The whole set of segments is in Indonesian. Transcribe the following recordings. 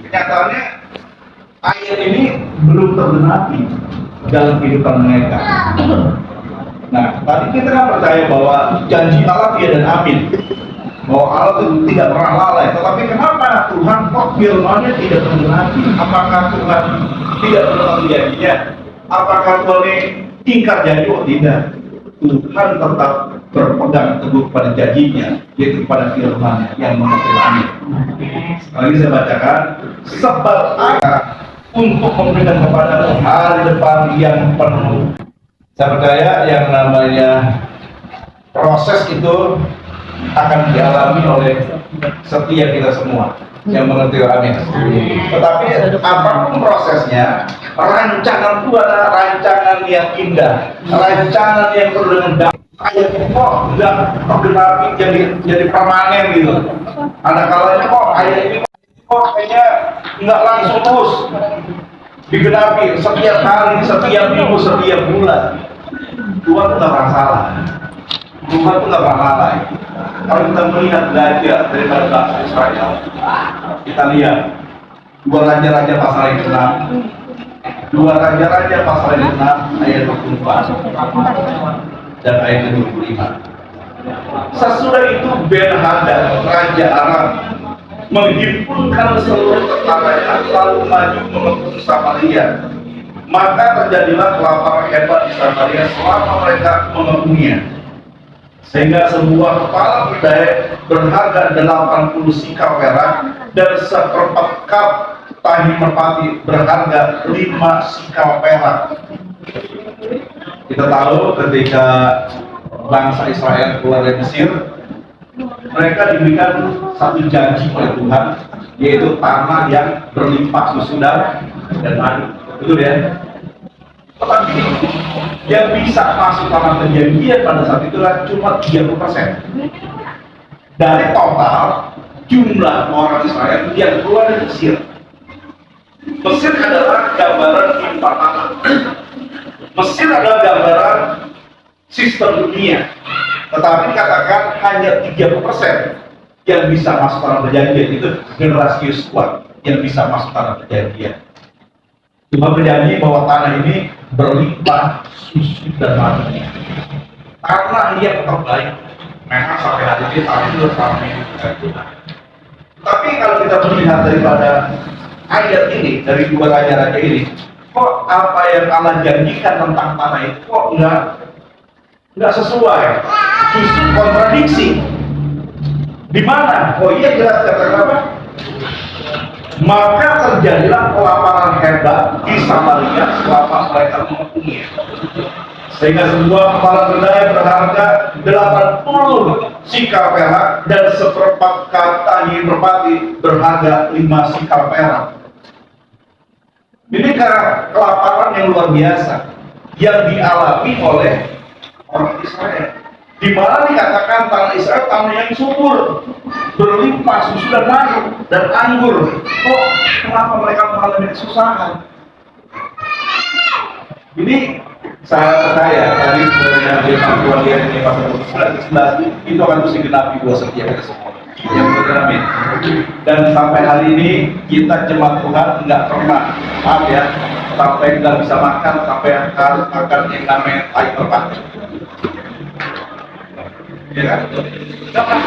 Kenyataannya ayat ini belum tergenapi dalam kehidupan mereka. Nah, tadi kita kan percaya bahwa janji Allah iya dan amin, bahwa Allah itu tidak pernah lalai. Tetapi kenapa Tuhan kok firman-Nya tidak tergenapi? Apakah Tuhan tidak menepati janjinya? Apakah Tuhan ingkar janji? Oh tidak. Tuhan tetap berpegang teguh pada janjinya, yaitu pada firman yang menepati. Lagi saya bacakan, sebab Allah untuk memberikan kepada hari depan yang penuh. Saya percaya yang namanya proses itu akan dialami oleh setiap kita semua yang mengerti, amin. Tetapi apapun prosesnya, rancangan Tuhan adalah rancangan yang indah, rancangan yang penuh dengan damai. Ayat kok nggak tergenapi jadi permanen gitu. Ada kalanya kok ayat ini kok kayaknya nggak langsung terus digenapi setiap hari, setiap minggu, setiap bulan. Tuhan itu nggak pernah salah. Tuhan itu nggak pernah lalai. Kalau kita melihat belajar daripada bangsa Israel, kita lihat 2 Raja-Raja pasal yang 6, 2 Raja-Raja pasal yang 6 ayat 24 dan ayat 25. Sesudah itu Ben-Hadad Raja Aram menghimpunkan seluruh tentaranya lalu maju mengepung Samaria. Maka terjadilah kelaparan hebat di Samaria selama mereka mengepunginya, sehingga sebuah kepala keledai berharga 80 sikal perak dan seperempat kap tahi merpati berharga 5 sikal perak. Kita tahu ketika bangsa Israel keluar dari Mesir, mereka diberikan satu janji oleh Tuhan, yaitu tanah yang berlimpah susu dan madu. Betul ya? Tetapi yang bisa masuk tanah perjanjian pada saat itulah cuma 30%. Dari total jumlah orang Israel yang keluar dari Mesir. Mesir adalah gambaran limpah tanah. Mesir adalah gambaran sistem dunia. Tetapi katakan hanya 30% yang bisa masuk tanah perjanjian, itu generasi Yosua yang bisa masuk tanah perjanjian. Tuhan berjanji bahwa tanah ini berlimpah susu dan madu. Tanah yang terbaik. Memang sampai hari ini tanah itu ramai. Tapi kalau kita melihat daripada ayat ini, dari 2 raja-raja ini, kok apa yang Allah janjikan tentang tanah itu kok nggak sesuai, justru kontradiksi. Di mana? Oh iya, jelas katakan apa? Maka terjadilah kelaparan hebat di Samaria selama mereka mengepunginya, sehingga sebuah kepala keledai berharga 80 sikal perak dan seperempat kap tahi merpati berharga 5 sikal perak. Ini kelaparan yang luar biasa yang dialami oleh orang Israel, di mana dikatakan tanah Israel tanah yang subur, berlimpah susu dan madu dan anggur. Kok kenapa mereka mengalami kesusahan? Ini saya percaya tadi sebenarnya di Tuhan lihat ini pasal 11 itu akan mesti genapi buat setiap kita semua yang bergenapi. Dan sampai hari ini kita jemaat Tuhan nggak pernah, maaf ya, sampai nggak bisa makan, sampai harus makan yang namanya tahi merpati. Ya kan? Nggak pernah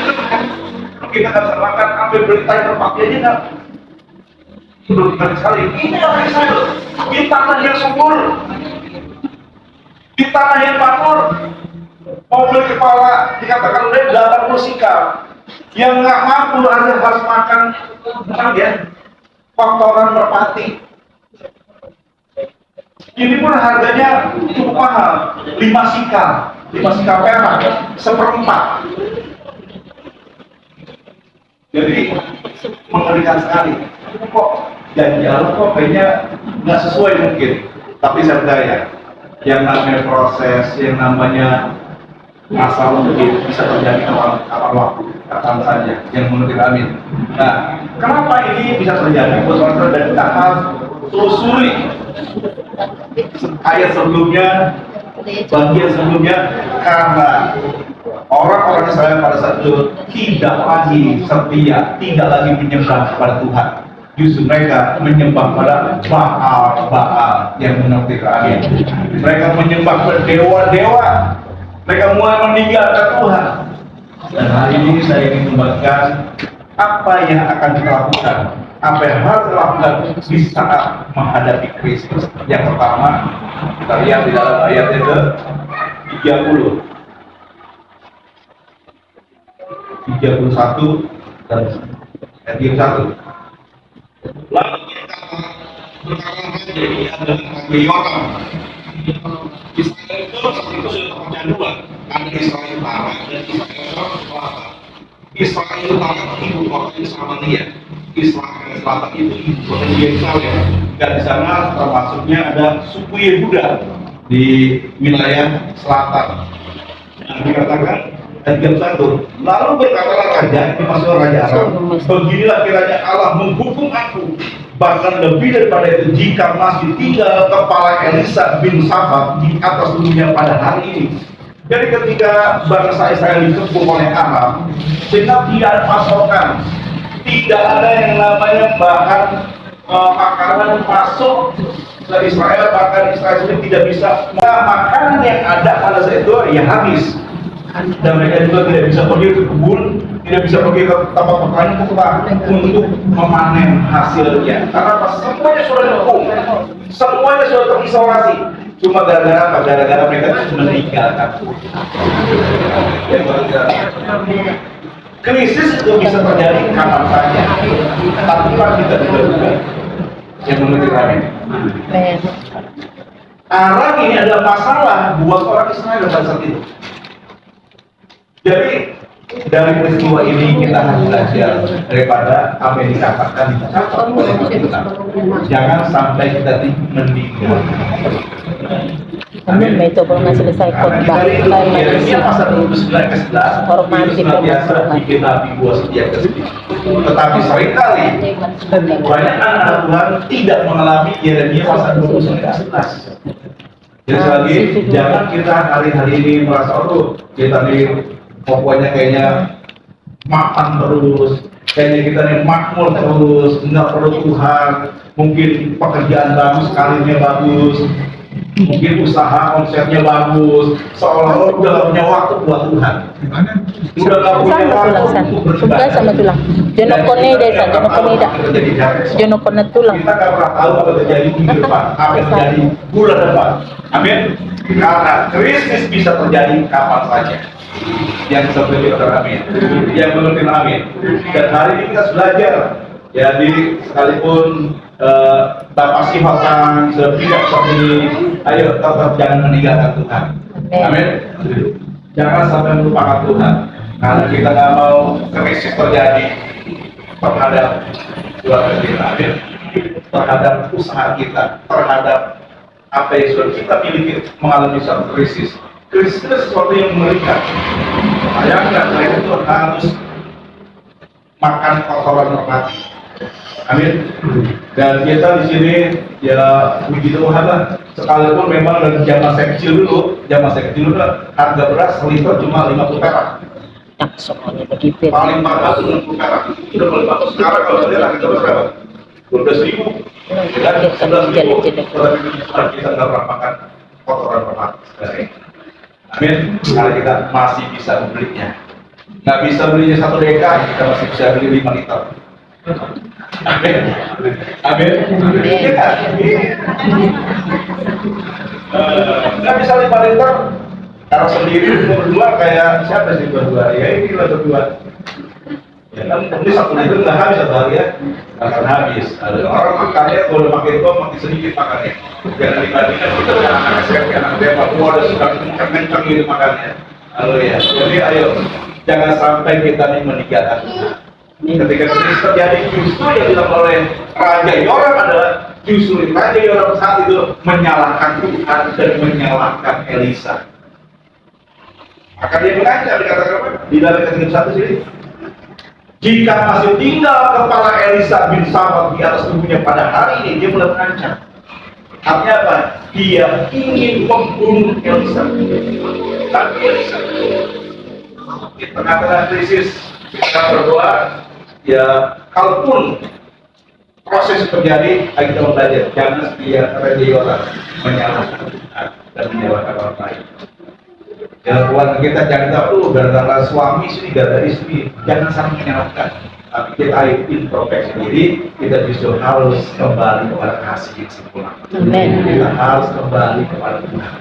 kita nggak bisa makan, ambil beli tahi merpati aja nggak. Berlebihan sekali. Ini orang Israel di tanah yang subur, di tanah yang makmur. Mau beli kepala dikatakan udah 80 sikal. Yang nggak mampu aja harus makan kotoran merpati. Ini pun harganya cukup mahal, 5 sikal perak, seperempat. Jadi mengerikan sekali. Kok janji Allah kok kayaknya nggak sesuai mungkin. Tapi saya percaya yang namanya proses, yang namanya masalah mungkin bisa terjadi kapan waktu, kapan saja. Yang menurut amin. Nah, kenapa ini bisa terjadi? Saudara dan kita harus telusuri ayat sebelumnya, bagian sebelumnya, karena orang-orang Israel pada saat itu tidak lagi setia, tidak lagi menyembah kepada Tuhan. Justru mereka menyembah pada Baal yang mengerti amin. Mereka menyembah kepada dewa-dewa. Mereka mulai meninggalkan Tuhan. Dan hari ini saya ingin membagikan apa yang akan kita lakukan, apa yang harus kita lakukan di saat menghadapi krisis. Yang pertama, kita lihat di dalam ayat yang ke-30, 31 dan 31. Lalu kita berkata jadi adalah Yoram. Israel itu sudah tercanduan, ada Israel Barat dan Israel Selatan. Israel Barat ibu kota Samaria, Israel Selatan itu ibu kota Yerusalem. Dan di sana termasuknya ada suku Yehuda di wilayah selatan. Yang dikatakan ayat 1. Lalu berkatalah raja, ini maksudnya Raja Aram, beginilah kiranya Allah menghukum aku, bahkan lebih daripada itu jika masih tinggal kepala Elisa bin Safat di atas dunia pada hari ini. Jadi ketika bangsa Israel dikepung oleh Aram, sehingga tidak ada pasokan, tidak ada yang namanya bahan makanan masuk ke Israel, bahkan Israel sendiri tidak bisa, makanan yang ada pada saat itu ya habis. Dan mereka juga tidak bisa pergi ke kebun, tidak bisa pergi ke tempat petani untuk memanen hasilnya. Karena semuanya sudah dikepung, semuanya sudah terisolasi. Cuma gara-gara mereka meninggalkan. Krisis itu bisa terjadi kapan saja, tapi kita juga yang mengerti kami. Aram ini adalah masalah buat orang Israel pada saat itu. Jadi dari peristiwa ini kita harus belajar daripada apa yang dikatakan oleh kita. Jangan sampai kita meninggal. Amin. May coba nga selesai khotbah. Yeremia pasal 29 ke 11 Hormati senantiasa bikin nabi buah setia kesedih. Tetapi seringkali banyak anak Tuhan tidak mengalami Yeremia pasal 29 ke 11. Jadi sekali lagi, jangan kita hari-hari ini merasa kita nih pokoknya kayaknya makan terus, kayaknya kita nih makmur terus, nggak perlu Tuhan, mungkin pekerjaan bagus, karirnya bagus, mungkin usaha konsepnya bagus, seolah-olah udah gak punya waktu buat Tuhan, udah gak punya waktu untuk beribadah. Sama tulang. Jonokone desa, jonokone tulang. Kita gak pernah tahu apa terjadi minggu depan, apa yang terjadi bulan depan. Amin. Karena krisis bisa terjadi kapan saja. Yang seperti itu, amin. Yang mengerti, amin. Dan hari ini kita belajar. Jadi sekalipun Bapak sifatkan tidak seperti ini, ayo tetap jangan meninggalkan Tuhan. Amin. Jangan sampai melupakan Tuhan. Karena kita nggak mau krisis terjadi terhadap keluarga kita, amin. Terhadap usaha kita, terhadap apa yang sudah kita miliki mengalami suatu krisis. Krisis itu sesuatu yang mengerikan. Bayangkan mereka itu harus makan kotoran merpati. Amin. Dan kita di sini ya puji Tuhan lah. Sekalipun memang dari zaman saya kecil dulu harga beras seliter cuma 50 perak. Semuanya begitu. Paling mahal 60 perak. Sudah paling bagus. Sekarang kalau saya harga beras berapa? 12.000. Dan 11.000. Kita nggak pernah makan kotoran merpati. Amin. Karena kita masih bisa membelinya. Nggak bisa belinya 1 deka, kita masih bisa beli 5 liter. Amin. Amin. Iya. Nggak bisa 5 liter. Kalau sendiri berdua kayak siapa sih berdua? Ya ini lah berdua. Ya kan ini 1 liter nggak habis atau hari ya? Nggak akan habis. Ada orang makannya kalau makin tua makin sedikit makannya. Jangan dibandingkan kita dengan anak SMP, anak SMA, ada suka kencang gitu makannya. Halo ya. Jadi ayo jangan sampai kita ini meninggalkan Tuhan. Ketika ini terjadi justru yang dilakukan oleh Raja Yoram adalah justru Raja Yoram saat itu menyalahkan Tuhan dan menyalahkan Elisa. Maka dia mengancam dikatakan apa? Di dalam Ketinggian 1 sini. Jika masih tinggal kepala Elisa bin Safat di atas tubuhnya pada hari ini, dia mulai mengancam. Artinya apa? Dia ingin membunuh Elisa. Tapi Elisa di tengah-tengah krisis kita berdoa. Ya, kalaupun proses terjadi, kita belajar jangan setia Raja Yoram menyalahkan Tuhan dan menyalahkan orang lain. Dalam keluarga kita jangan tahu gara-gara suami sini, gara-gara istri, jangan saling menyalahkan. Tapi kita introspeksi diri, kita justru harus kembali kepada kasih yang sempurna. Kita harus kembali kepada Tuhan.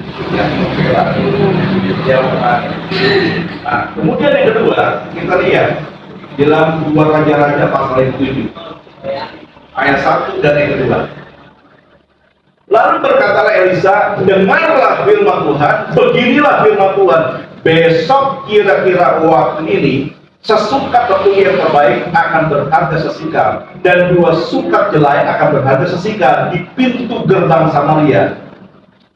Nah, kemudian yang kedua, kita lihat dalam 2 Raja-Raja pasal yang 7 ayat 1 dan yang kedua. Lalu berkatalah Elisa, dengarlah firman Tuhan, beginilah firman Tuhan, besok kira-kira waktu ini sesukat tepung yang terbaik akan berharga sesikal, dan 2 sukat jelai akan berharga sesikal di pintu gerbang Samaria.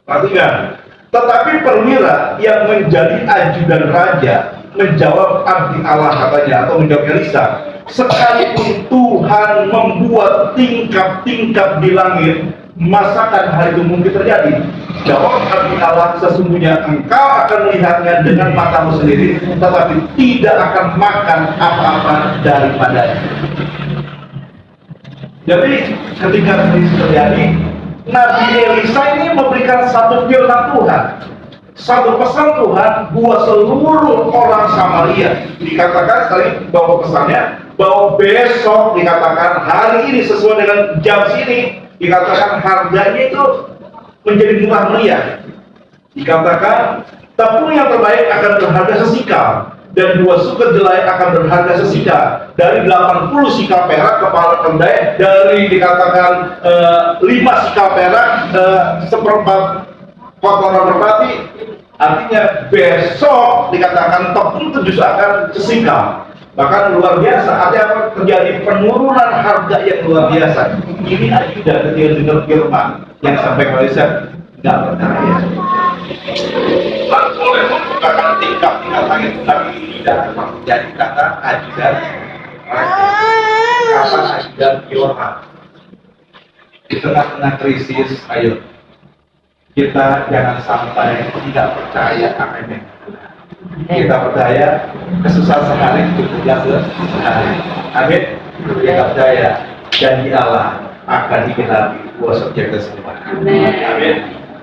Perhatikan, tetapi perwira yang menjadi ajudan raja menjawab abdi Allah katanya, atau menjawab Elisa, sekalipun Tuhan membuat tingkap-tingkap di langit, masakan hal itu mungkin terjadi? Jawab abdi Allah, sesungguhnya engkau akan melihatnya dengan matamu sendiri, tetapi tidak akan makan apa-apa daripadanya. Jadi ketika ini terjadi, Nabi Elisa ini memberikan satu firman Tuhan, satu pesan Tuhan buat seluruh orang Samaria. Dikatakan sekali bahwa pesannya, bahwa besok dikatakan hari ini sesuai dengan jam sini, dikatakan harganya itu menjadi murah meriah. Dikatakan tepung yang terbaik akan berharga sesikal, dan 2 suket jelai akan berharga sesikal. Dari 80 sikal perak kepala keledai, dari dikatakan 5 sikal perak seperempat kotoran merpati. Artinya besok dikatakan tepung itu justru akan sesikal. Bahkan luar biasa, ada terjadi penurunan harga yang luar biasa. Ini ajudan ketika dengar firman yang sampai Elisa nggak percaya. Boleh membukakan tingkap-tingkap langit, tapi tidak menjadi kata ajudan. Kata ajudan Yoram. Di tengah-tengah krisis, ayo kita jangan sampai tidak percaya akan kita percaya kesusahan sekali cukup biasa. Amin. Kita percaya janji Allah akan digenapi buat subjek semua. Amin.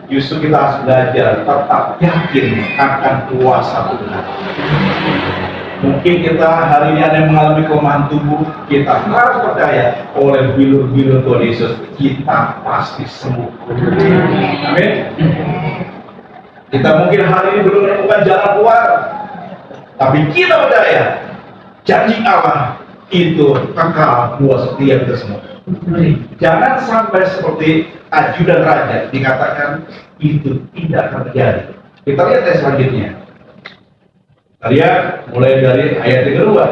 Justru kita harus belajar tetap yakin akan kuasa Tuhan. Mungkin kita hari ini ada yang mengalami kelemahan tubuh, kita harus percaya oleh bilur-bilur Tuhan Yesus kita pasti sembuh. Amin. Kita mungkin hari ini belum menemukan jalan keluar, tapi kita percaya janji Allah itu kekal buat setiap kita semua. Jangan sampai seperti ajudan raja dikatakan itu tidak terjadi. Kita lihat ayat selanjutnya. Kita lihat mulai dari ayat yang kedua.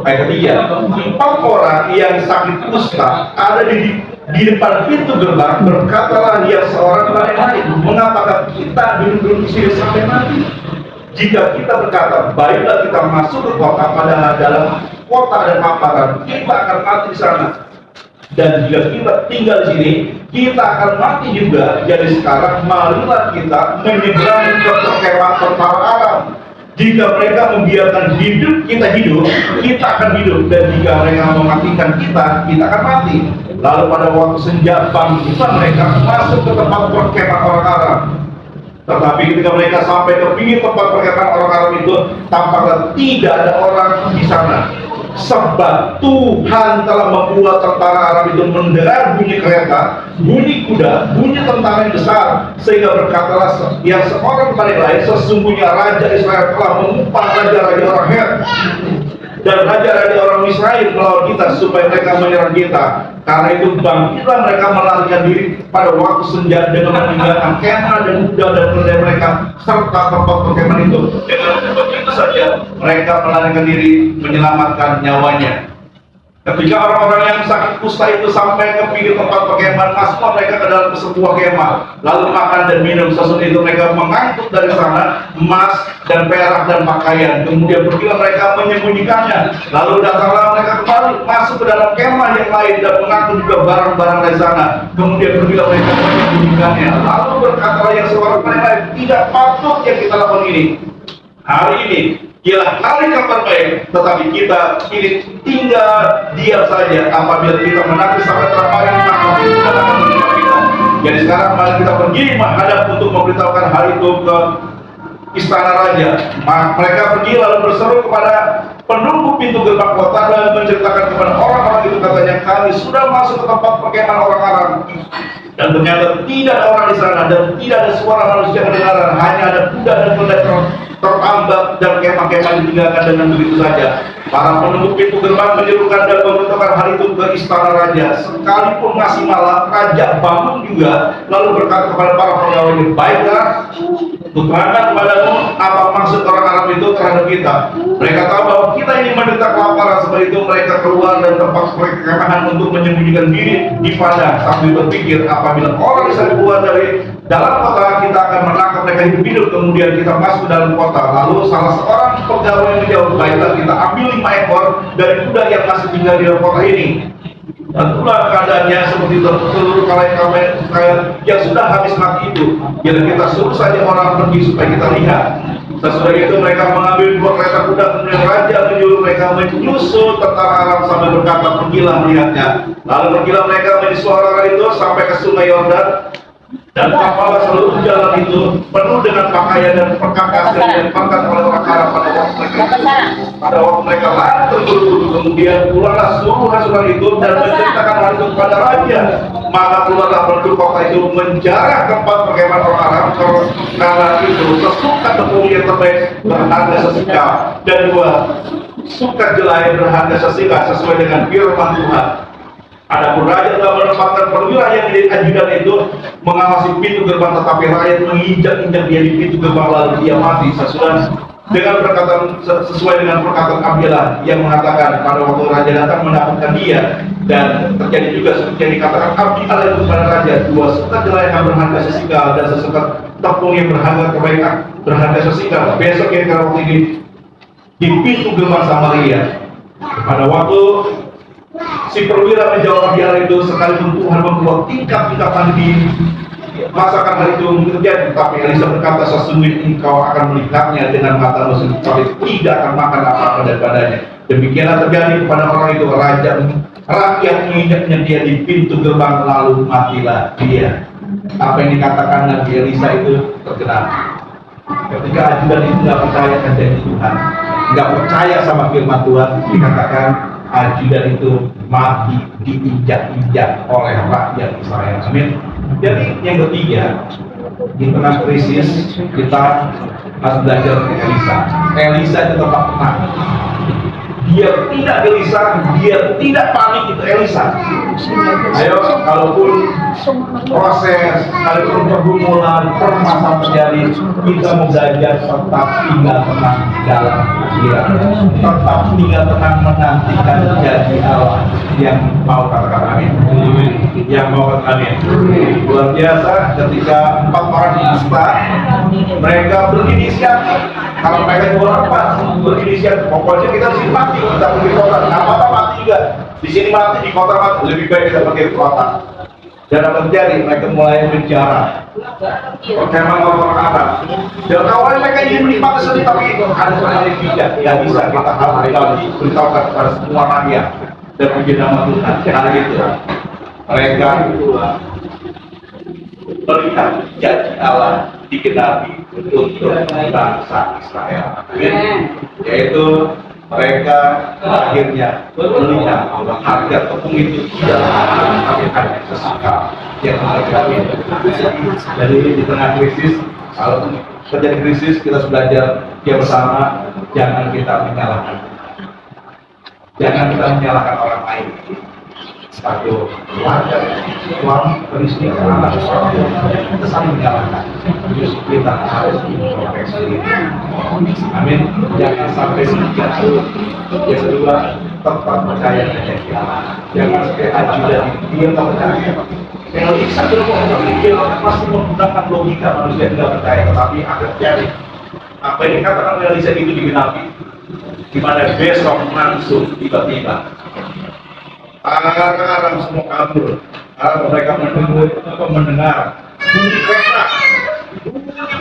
Ayat ketiga, 4 orang yang sakit kusta ada di depan pintu gerbang. Berkatalah dia seorang kepada yang lain, mengapakah kita duduk di sini sampai mati? Jika kita berkata, baiklah kita masuk ke kota, padahal dalam kota ada paparan, kita akan mati di sana. Dan jika kita tinggal di sini, kita akan mati juga. Jadi sekarang marilah kita menyeberangi ke perkemahan tentara Aram. Jika mereka membiarkan hidup, kita akan hidup. Dan jika mereka mematikan kita akan mati. Lalu pada waktu senja bangsa mereka masuk ke tempat perkemahan orang Aram. Tetapi ketika mereka sampai ke pinggir tempat perkemahan orang Aram itu, tampaknya tidak ada orang di sana. sebab Tuhan telah membuat tentara Aram itu mendengar bunyi kereta, bunyi kuda, bunyi tentara yang besar, sehingga berkatalah yang seorang kepada yang lain, sesungguhnya Raja Israel telah mengupah raja-raja orang Het dan raja-raja orang Israel melawan kita supaya mereka menyerang kita. Karena itu bangkitlah mereka melarikan diri pada waktu senja dengan meninggalkan kemah dan kuda dan keledai mereka serta tempat perkemahan itu. Dengan begitu saja mereka melarikan diri menyelamatkan nyawanya. Ketika orang-orang yang sakit kusta itu sampai ke pinggir tempat perkemahan, masuklah mereka ke dalam sebuah kemah, lalu makan dan minum. Sesudah itu mereka mengangkut dari sana emas dan perak dan pakaian. Kemudian pergilah mereka menyembunyikannya. Lalu datanglah mereka kembali masuk ke dalam kemah yang lain dan mengangkut juga barang-barang dari sana. Kemudian pergilah mereka menyembunyikannya. Lalu berkatalah yang seorang kepada yang lain, tidak patut yang kita lakukan ini. Hari ini ialah hari kabar baik, tetapi kita ini tinggal diam saja. Apabila kita menanti sampai terakhir, maka Tuhan akan mendengar kita. Jadi sekarang mari kita pergi menghadap untuk memberitahukan hal itu ke istana raja. Mereka pergi lalu berseru kepada penunggu pintu gerbang kota dan menceritakan kepada orang-orang itu, katanya, kami sudah masuk ke tempat perkemahan orang Aram. Dan ternyata tidak ada orang di sana dan tidak ada suara manusia kedengaran, hanya ada kuda dan keledai tertambak dan kemah-kemah ditinggalkan dengan begitu saja. Para penunggu pintu gerbang menyerukan dan memberitahukan hal itu ke istana raja. Sekalipun masih malam, raja bangun juga lalu berkata kepada para pegawai, baiklah, kuterangkan kepadamu apa maksud orang Aram itu terhadap kita. Mereka tahu bahwa kita ini menderita kelaparan. Sebab itu mereka keluar dari tempat perkemahan untuk menyembunyikan diri di padang sambil berpikir, apabila orang bisa keluar dari dalam kota, kita akan menangkap mereka hidup-hidup. Kemudian kita masuk ke dalam kota. Lalu salah seorang pegawai yang menjawab, baiklah, kita ambil 5 ekor dari kuda yang masih tinggal di dalam kota ini. Dan itulah keadaannya seperti seluruh kalian yang sudah habis mati itu. Bila kita suruh saja orang pergi supaya kita lihat. Sesudah itu mereka mengambil 2 kereta kuda, kemudian raja menyuruh mereka menyusul tentara Aram sambil berkata, pergilah melihatnya. Lalu pergilah mereka menyusul orang itu sampai ke sungai Yordan. Dan kapal seluruh jalan itu penuh dengan pakaian dan perkakas yang dipakai oleh orang Arab pada waktu mereka lari terburu-buru. Kemudian pulanglah seluruh pasukan itu dan menceritakan hal itu kepada raja. Maka keluarlah penduduk kota itu menjarah tempat perkemahan orang Arab. Karena itu sesukat tepung yang terbaik berharga sesikap dan 2 sukat jelai berharga sesikap sesuai dengan firman Tuhan. Adapun raja telah menempatkan perwira yang di ajudan itu mengawasi pintu gerbang, tetapi rakyat menginjak-injak dia di pintu gerbang lalu dia mati. Sesudah dengan perkataan sesuai dengan perkataan Abdilah yang mengatakan pada waktu raja datang mendapatkan dia, dan terjadi juga seperti yang dikatakan Abdilah itu kepada raja, 2 sukat jelai yang berharga sesikal dan sesukat tepung yang berharga kebaikan berharga sesikal. Besok kira-kira waktu ini di pintu gerbang Samaria. Pada waktu si perwira menjawab Abdilah itu, sekalipun Tuhan membuat tingkap-tingkap di masakan hal itu terjadi, tapi Elisa berkata, sesungguhnya engkau akan melihatnya dengan matamu sendiri, tapi tidak akan makan apa-apa daripadanya. Demikianlah terjadi kepada orang itu. Rakyat menginjaknya dia di pintu gerbang, lalu matilah dia. Apa yang dikatakan Nabi Elisa itu terkenal. Ketika ajudan itu nggak percaya kan janji Tuhan, nggak percaya sama firman Tuhan, dikatakan ajudan itu mati diinjak-injak oleh rakyat Israel. Amin. Jadi yang ketiga, di tengah krisis kita harus belajar dari Elisa. Elisa itu tetap tenang. Dia tidak gelisah, dia tidak panik, itu Elisa. Ayo, kalaupun proses, kalaupun pergumulan, permasalahan terjadi, kita mau belajar tetap tinggal tenang dalam pikiran, tetap tinggal tenang menantikan janji Allah yang mau katakan amin, yang mau katakan amin. Luar biasa ketika 4 orang dusta, mereka berinisiatif. Kalau mereka jual apa, berinisiatif. Pokoknya kita di sini mati, kita pergi ke kota. Nah, kota mati juga. Di sini mati, di kota mati. Lebih baik kita pergi ke kota. Dan apa terjadi? Mereka mulai menjarah perkemahan orang Arab. Dan awalnya mereka ingin menikmati sendiri, tapi ada orang yang tidak. Tidak bisa, kita harus beritahukan kepada semua rakyat dan puji nama Tuhan. Karena itu mereka melihat janji Allah digenapi untuk bangsa Israel. Yaitu mereka akhirnya melihat bahwa harga tepung itu tidak tapi harga sesuka yang mereka miliki. Jadi di tengah krisis, kalau terjadi krisis, kita harus belajar bersama, jangan kita menyalahkan orang lain. Satu keluarga, suami, istri, anak, kita saling menyalahkan. Justru kita harus introspeksi. Amin. Jangan sampai menjatuh. Yang kedua, tetap percaya dengan Allah. Jangan sampai ajudan dia tak percaya. Kalau satu dia pasti menggunakan logika manusia tidak percaya, tetapi akan jadi apa yang dikatakan oleh Elisa itu digenapi. Di mana besok langsung tiba-tiba orang semua kabur. Mereka mendengar bunyi kereta,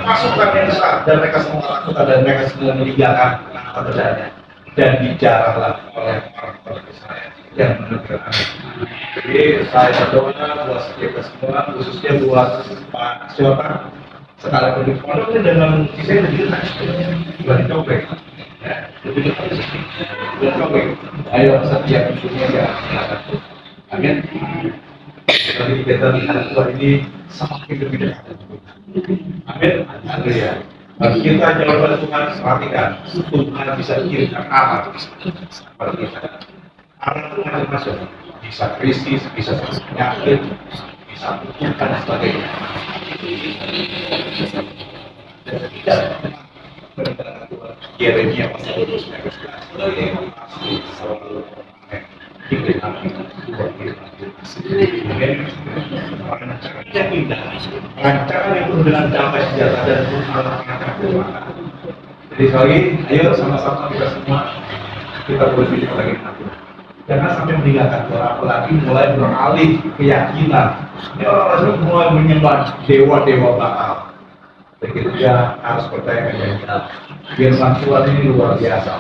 pasukan yang besar, dan mereka semua takut dan mereka semua meninggalkan pekerjaannya dan dijarahlah oleh orang-orang Israel yang menegur. Jadi saya berdoa buat kita semua, khususnya buat Pak Syota, sekalipun di pondok dengan saya lebih dekat, bukan cobek. Lebih cobek. Ayo setiap hidupnya ya. Amin. Jadi kita lihat Tuhan ini semakin lebih dekat. Amin. Haleluya. Bagi kita jauh pada Tuhan, perhatikan Tuhan bisa kirimkan apa seperti kita. Arah Tuhan masuk, bisa krisis, bisa penyakit, bisa dan sebagainya. Tidak Yeremia pasal 29 yang indah, rancangan itu dengan damai sejahtera dan bermanfaat. Jadi sekali, ayo sama-sama kita semua kita berpikir lagi nanti. Jangan sampai meninggalkan Tuhan, apalagi mulai beralih keyakinan. Ini orang-orang mulai menyembah dewa-dewa bakal. Begitu dia harus percaya kepada firman Tuhan ini luar biasa,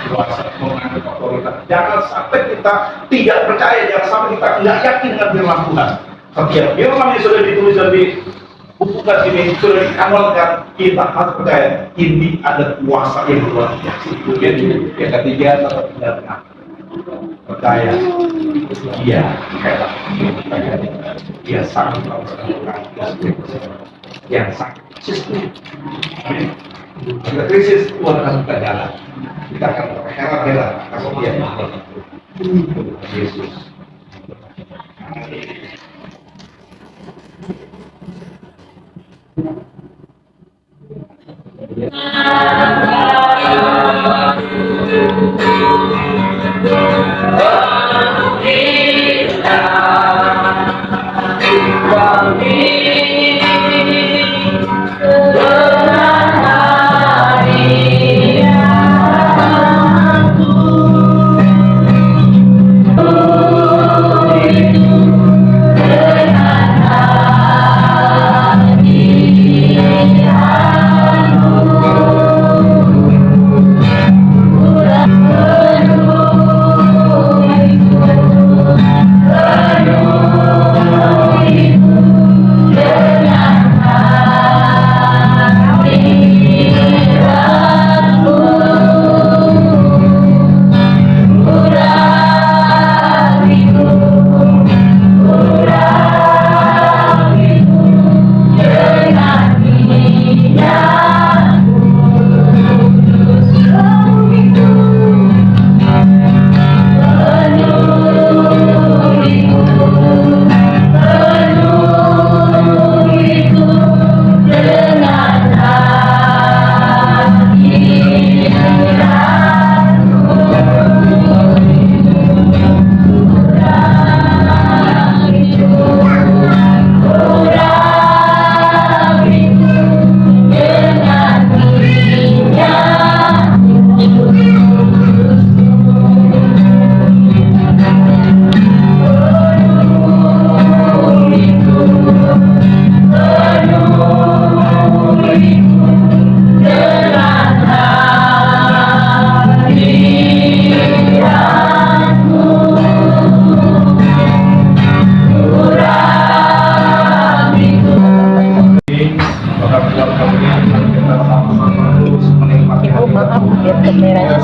kuasa mengangkat otoritas. Jangan sampai kita tidak percaya, jangan sampai kita tidak yakin dengan firman Tuhan. Setiap firman yang sudah ditulis dan dibukukan ini sudah dikamalkan, kita harus percaya ini ada kuasa yang luar biasa. Kemudian yang ketiga tetap tidak benar. Percaya dia hebat, dia sangat melakukan yang sangat sistem. Amin. Jika krisis, Tuhan akan buka jalan. Kita akan heran-heran kalau dia melakukan itu. Yesus.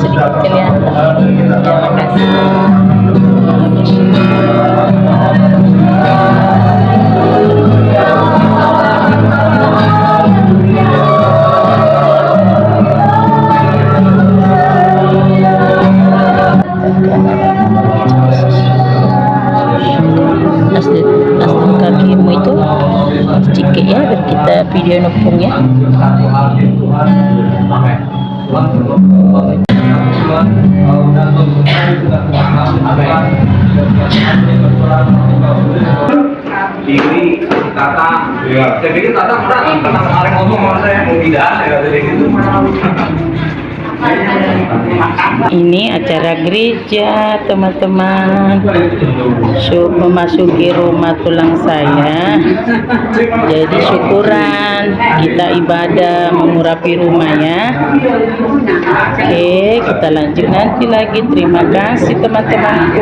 sedikit kelihatan. Terima kasih. Nasdem kakimu itu sedikit ya, biar kita video nopung ya. Diri Tata, ya. Saya pikir Tata orang kemarin ngomong sama saya mau tidak, saya kata dia gitu. Ini acara gereja teman-teman. So, memasuki rumah tulang saya. Jadi syukuran kita ibadah mengurapi rumahnya. Oke, kita lanjut nanti lagi. Terima kasih teman-temanku.